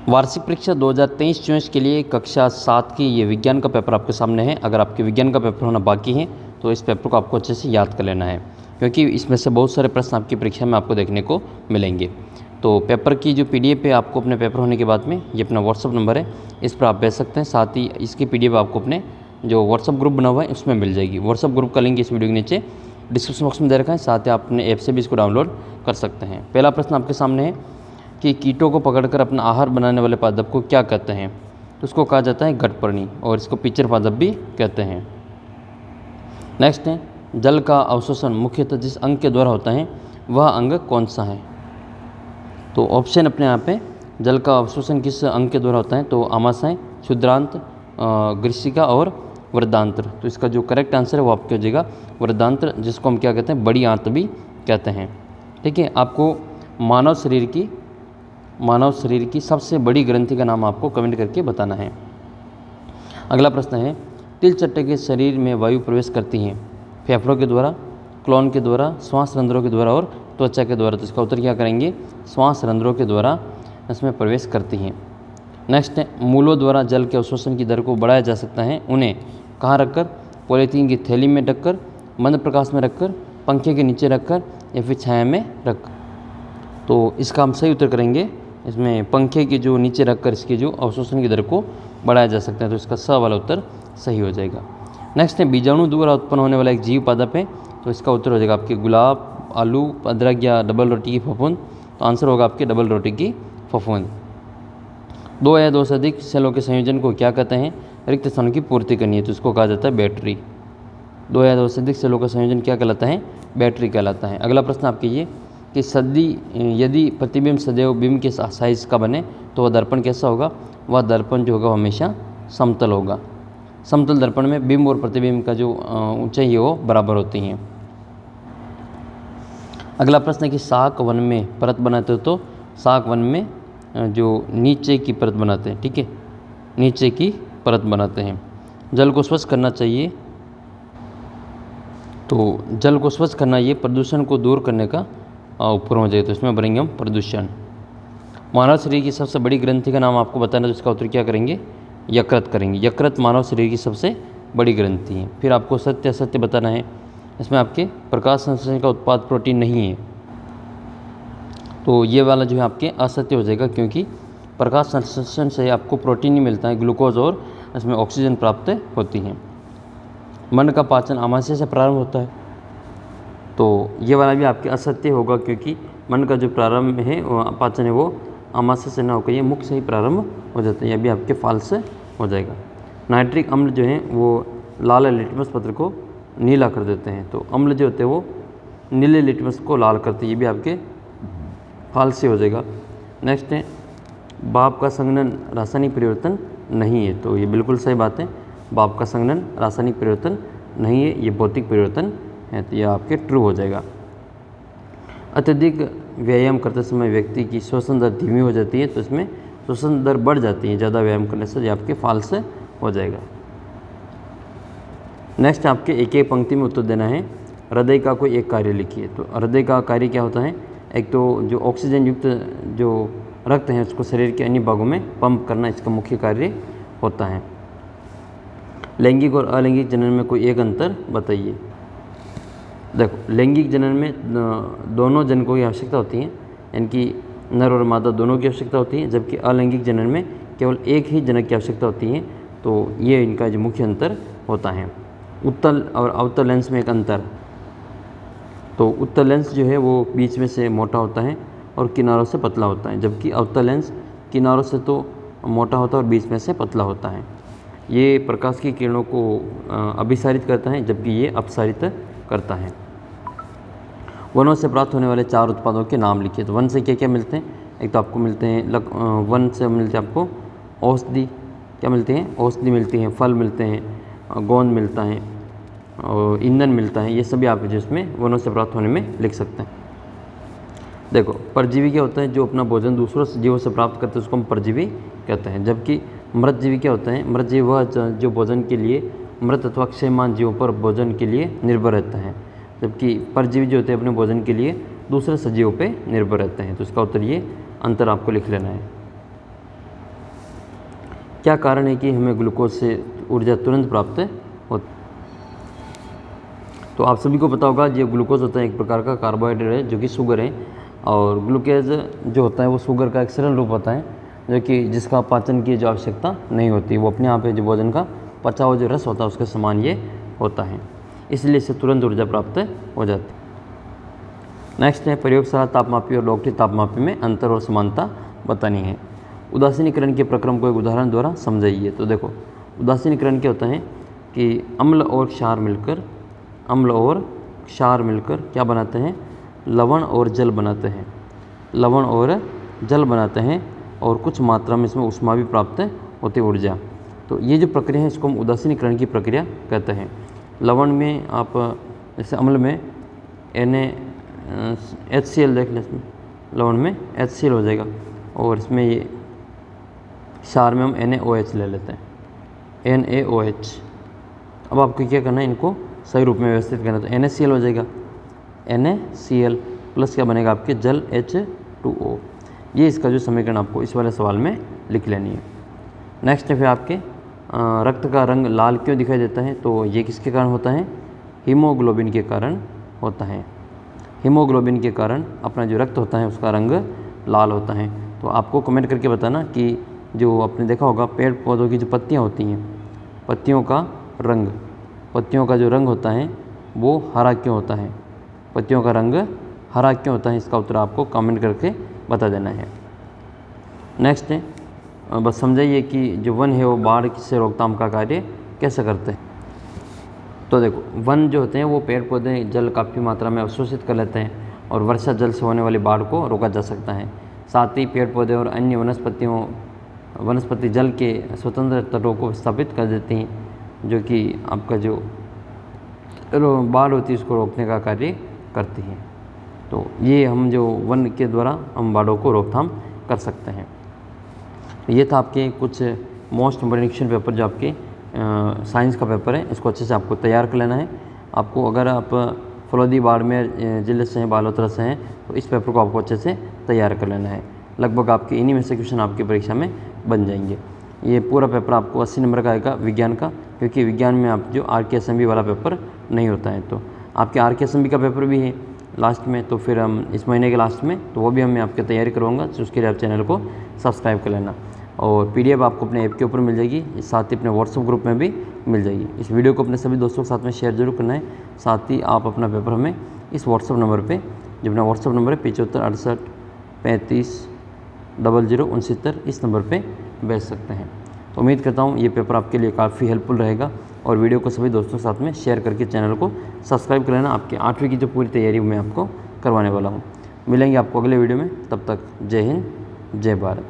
वार्षिक परीक्षा 2023-24 के लिए कक्षा 7 की ये विज्ञान का पेपर आपके सामने है। अगर आपके विज्ञान का पेपर होना बाकी है तो इस पेपर को आपको अच्छे से याद कर लेना है, क्योंकि इसमें से बहुत सारे प्रश्न आपकी परीक्षा में आपको देखने को मिलेंगे। तो पेपर की जो PDF है आपको अपने पेपर होने के बाद में, ये अपना व्हाट्सअप नंबर है, इस पर आप भेज सकते हैं। साथ ही इसकी PDF आपको अपने जो व्हाट्सअप ग्रुप बना हुआ है उसमें मिल जाएगी। व्हाट्सअप ग्रुप का लिंक इस वीडियो के नीचे डिस्क्रिप्शन बॉक्स में दे रखा है। साथ ही आप अपने ऐप से भी इसको डाउनलोड कर सकते हैं। पहला प्रश्न आपके सामने है कि कीटों को पकड़कर अपना आहार बनाने वाले पादप को क्या कहते हैं? तो उसको कहा जाता है गठपर्णी, और इसको पिचर पादप भी कहते हैं। नेक्स्ट है, जल का अवशोषण मुख्यतः जिस अंग के द्वारा होता है वह अंग कौन सा है? तो ऑप्शन अपने यहाँ पे, जल का अवशोषण किस अंग के द्वारा होता है? तो आमाशय, क्षुद्रांत, ग्रीष्यिका और वृद्धांत्र। तो इसका जो करेक्ट आंसर है वो आपके हो जाएगा वृद्धांत्र, जिसको हम क्या कहते हैं? बड़ी आंत भी कहते हैं। ठीक है, आपको मानव शरीर की सबसे बड़ी ग्रंथि का नाम आपको कमेंट करके बताना है। अगला प्रश्न है, तिल चट्टे के शरीर में वायु प्रवेश करती है फेफड़ों के द्वारा, क्लोन के द्वारा, श्वास रंध्रों के द्वारा और त्वचा के द्वारा। तो इसका उत्तर क्या करेंगे? श्वास रंध्रों के द्वारा इसमें प्रवेश करती हैं। नेक्स्ट है, मूलों द्वारा जल के अवशोषण की दर को बढ़ाया जा सकता है। उन्हें कहाँ रखकर? पॉलीथीन की थैली में ढककर, मंद प्रकाश में रखकर, पंखे के नीचे रखकर या फिर छाया में रखकर। तो इसका हम सही उत्तर करेंगे, इसमें पंखे के जो नीचे रखकर इसके जो अवशोषण की दर को बढ़ाया जा सकता है। तो इसका स वाला उत्तर सही हो जाएगा। नेक्स्ट है, बीजाणु द्वारा उत्पन्न होने वाला एक जीव पादप है। तो इसका उत्तर हो जाएगा आपके गुलाब, आलू, अदरक या डबल रोटी की फफूंद। तो आंसर होगा आपके डबल रोटी की फफूंद। 2 या 2 से अधिक सेलों के संयोजन को क्या कहते हैं? रिक्त स्थानों की पूर्ति करनी है, तो इसको कहा जाता है बैटरी। 2 या 2 से अधिक सेलों का संयोजन क्या कहलाता है? बैटरी कहलाता है। अगला प्रश्न आपके ये कि यदि प्रतिबिंब सदैव बिंब के साइज का बने तो वह दर्पण कैसा होगा? वह दर्पण जो होगा हमेशा समतल होगा। समतल दर्पण में बिंब और प्रतिबिंब का जो ऊंचाई है वो बराबर होती हैं। अगला प्रश्न है कि शाक वन में परत बनाते हो, तो शाक वन में जो नीचे की परत बनाते हैं, ठीक है, नीचे की परत बनाते हैं। जल को स्वच्छ करना चाहिए, तो जल को स्वच्छ करना ये प्रदूषण को दूर करने का ऊपर हो जाए, तो इसमें भरेंगे हम प्रदूषण। मानव शरीर की सबसे बड़ी ग्रंथि का नाम आपको बताना, तो इसका उत्तर क्या करेंगे? यकृत करेंगे। यकृत मानव शरीर की सबसे बड़ी ग्रंथि है। फिर आपको सत्य असत्य बताना है। इसमें आपके प्रकाश संश्लेषण का उत्पाद प्रोटीन नहीं है, तो ये वाला जो है आपके असत्य हो जाएगा, क्योंकि प्रकाश संश्लेषण से आपको प्रोटीन ही मिलता है, ग्लूकोज और इसमें ऑक्सीजन प्राप्त होती है। मन का पाचन आमाशय से प्रारंभ होता है, तो ये वाला भी आपके असत्य होगा, क्योंकि मन का जो प्रारंभ है वो पाचन है वो आमाशय से ना होकर ये मुख से ही प्रारंभ हो जाता है। यह भी आपके फाल्स हो जाएगा। नाइट्रिक अम्ल जो है वो लाल लिटमस पत्र को नीला कर देते हैं, तो अम्ल जो होते हैं वो नीले लिटमस को लाल करते हैं, ये भी आपके फाल्स से हो जाएगा। नेक्स्ट है, बाप का संघनन रासायनिक परिवर्तन नहीं है, तो ये बिल्कुल सही बात है। बाप का संघनन रासायनिक परिवर्तन नहीं है, ये भौतिक परिवर्तन है, तो यह आपके ट्रू हो जाएगा। अत्यधिक व्यायाम करते समय व्यक्ति की श्वसन दर धीमी हो जाती है, तो इसमें श्वसन दर बढ़ जाती है ज़्यादा व्यायाम करने से, ये आपके फाल्स हो जाएगा। नेक्स्ट आपके एक एक पंक्ति में उत्तर देना है। हृदय का कोई एक कार्य लिखिए, तो हृदय का कार्य क्या होता है? एक तो जो ऑक्सीजन युक्त जो रक्त है उसको शरीर के अन्य भागों में पंप करना इसका मुख्य कार्य होता है। लैंगिक और अलैंगिक जनन में कोई एक अंतर बताइए। देखो, लैंगिक जनन में दोनों जनकों की आवश्यकता होती है, यानी कि नर और मादा दोनों की आवश्यकता होती है, जबकि अलैंगिक जनन में केवल एक ही जनक की आवश्यकता होती है। तो ये इनका जो मुख्य अंतर होता है। उत्तल और अवतल लेंस में एक अंतर, तो उत्तल लेंस जो है वो बीच में से मोटा होता है और किनारों से पतला होता है, जबकि अवतल लेंस किनारों से तो मोटा होता है और बीच में से पतला होता है। ये प्रकाश की किरणों को अभिसारित करता है, जबकि ये अपसारित करता है। वनों से प्राप्त होने वाले 4 उत्पादों के नाम लिखिए। तो वन से क्या क्या मिलते हैं? एक तो आपको मिलते हैं वन से मिलते हैं आपको औषधि, क्या मिलती हैं? औषधि मिलती हैं, फल मिलते हैं, गोंद मिलता है और ईंधन मिलता है। ये सभी आप जिसमें वनों से प्राप्त होने में लिख सकते हैं। देखो, परजीवी क्या होता है? जो अपना भोजन दूसरों जीवों से प्राप्त करते हैं उसको हम परजीवी कहते हैं। जबकि मृतजीवी क्या होता है? मृतजीवी वह जो भोजन के लिए मृत अथवा क्षयमान जीवों पर भोजन के लिए निर्भर रहता है, जबकि परजीवी जो होते हैं अपने भोजन के लिए दूसरे सजीवों पे निर्भर रहते हैं। तो इसका उत्तर ये अंतर आपको लिख लेना है। क्या कारण है कि हमें ग्लूकोज से ऊर्जा तुरंत प्राप्त होती? तो आप सभी को पता होगा जो ग्लूकोज होता है एक प्रकार का कार्बोहाइड्रेट है जो कि शुगर है, और ग्लूकोज जो होता है वो शुगर का एक सरल रूप होता है जो कि जिसका पाचन की जो आवश्यकता नहीं होती, वो अपने आप जो भोजन का पचा हुआ जो रस होता है उसके समान ये होता है, इसलिए इससे तुरंत ऊर्जा प्राप्त हो जाती है। नेक्स्ट है प्रयोगशाला तापमापी और लैबोरेटरी तापमापी में अंतर और समानता बतानी है। उदासीनीकरण के प्रक्रम को एक उदाहरण द्वारा समझाइए। तो देखो उदासीनीकरण क्या होता है कि अम्ल और क्षार मिलकर क्या बनाते हैं, लवण और जल बनाते हैं, और कुछ मात्रा में इसमें ऊष्मा भी प्राप्त होती है, ऊर्जा। तो ये जो प्रक्रिया है इसको हम उदासीनीकरण की प्रक्रिया कहते हैं। लवण में आप जैसे अम्ल में HCl देख लें, इसमें लवण में HCl हो जाएगा, और इसमें ये क्षार में हम NaOH ले लेते हैं, NaOH। अब आपको क्या करना है, इनको सही रूप में व्यवस्थित करना। तो NaCl हो जाएगा, NaCl प्लस क्या बनेगा आपके जल H2O। ये इसका जो समीकरण आपको इस वाले सवाल में लिख लेनी है। नेक्स्ट है फिर आपके रक्त का रंग लाल क्यों दिखाई देता है? तो ये किसके कारण होता है, हीमोग्लोबिन के कारण होता है। हीमोग्लोबिन के कारण अपना जो रक्त होता है उसका रंग लाल होता है। तो आपको कमेंट करके बताना कि जो आपने देखा होगा पेड़ पौधों की जो पत्तियाँ होती हैं, पत्तियों का जो रंग होता है वो हरा क्यों होता है, पत्तियों का रंग हरा क्यों होता है, इसका उत्तर आपको कमेंट करके बता देना है। नेक्स्ट है बस समझाइए कि जो वन है वो बाढ़ से रोकथाम का कार्य कैसे करते हैं। तो देखो वन जो होते हैं वो पेड़ पौधे जल काफ़ी मात्रा में अवशोषित कर लेते हैं और वर्षा जल से होने वाली बाढ़ को रोका जा सकता है। साथ ही पेड़ पौधे और अन्य वनस्पति जल के स्वतंत्र तटों को स्थापित कर देती हैं, जो कि आपका जो बाढ़ होती है उसको रोकने का कार्य करती है। तो ये हम जो वन के द्वारा हम बाढ़ों को रोकथाम कर सकते हैं। ये था आपके कुछ मोस्ट इम्पोर्टेंट क्वेश्चन पेपर जो आपके साइंस का पेपर है, इसको अच्छे से आपको तैयार कर लेना है। आपको अगर आप फलोदी बाड़मेर जिले से हैं, बालोतरा से हैं, तो इस पेपर को आपको अच्छे से तैयार कर लेना है। लगभग आपके इन्हीं में से क्वेश्चन आपकी परीक्षा में बन जाएंगे। ये पूरा पेपर आपको 80 नंबर का आएगा विज्ञान का, क्योंकि विज्ञान में आप जो RK वाला पेपर नहीं होता है। तो आपके RK का पेपर भी है लास्ट में, तो फिर हम इस महीने के लास्ट में, तो वो भी मैं आपकी तैयारी करवाऊँगा। तो उसके लिए आप चैनल को सब्सक्राइब कर लेना, और PDF आपको अपने ऐप के ऊपर मिल जाएगी, साथ ही अपने व्हाट्सएप ग्रुप में भी मिल जाएगी। इस वीडियो को अपने सभी दोस्तों के साथ में शेयर जरूर करना है। साथ ही आप अपना पेपर हमें इस व्हाट्सएप नंबर पे, जो अपना व्हाट्सएप नंबर है 75 68 35 00 69, इस नंबर पे भेज सकते हैं। तो उम्मीद करता हूँ ये पेपर आपके लिए काफ़ी हेल्पफुल रहेगा, और वीडियो को सभी दोस्तों के साथ में शेयर करके चैनल को सब्सक्राइब कर लेना। आपके 8वीं की जो पूरी तैयारी मैं आपको करवाने वाला हूँ। मिलेंगे आपको अगले वीडियो में, तब तक जय हिंद जय भारत।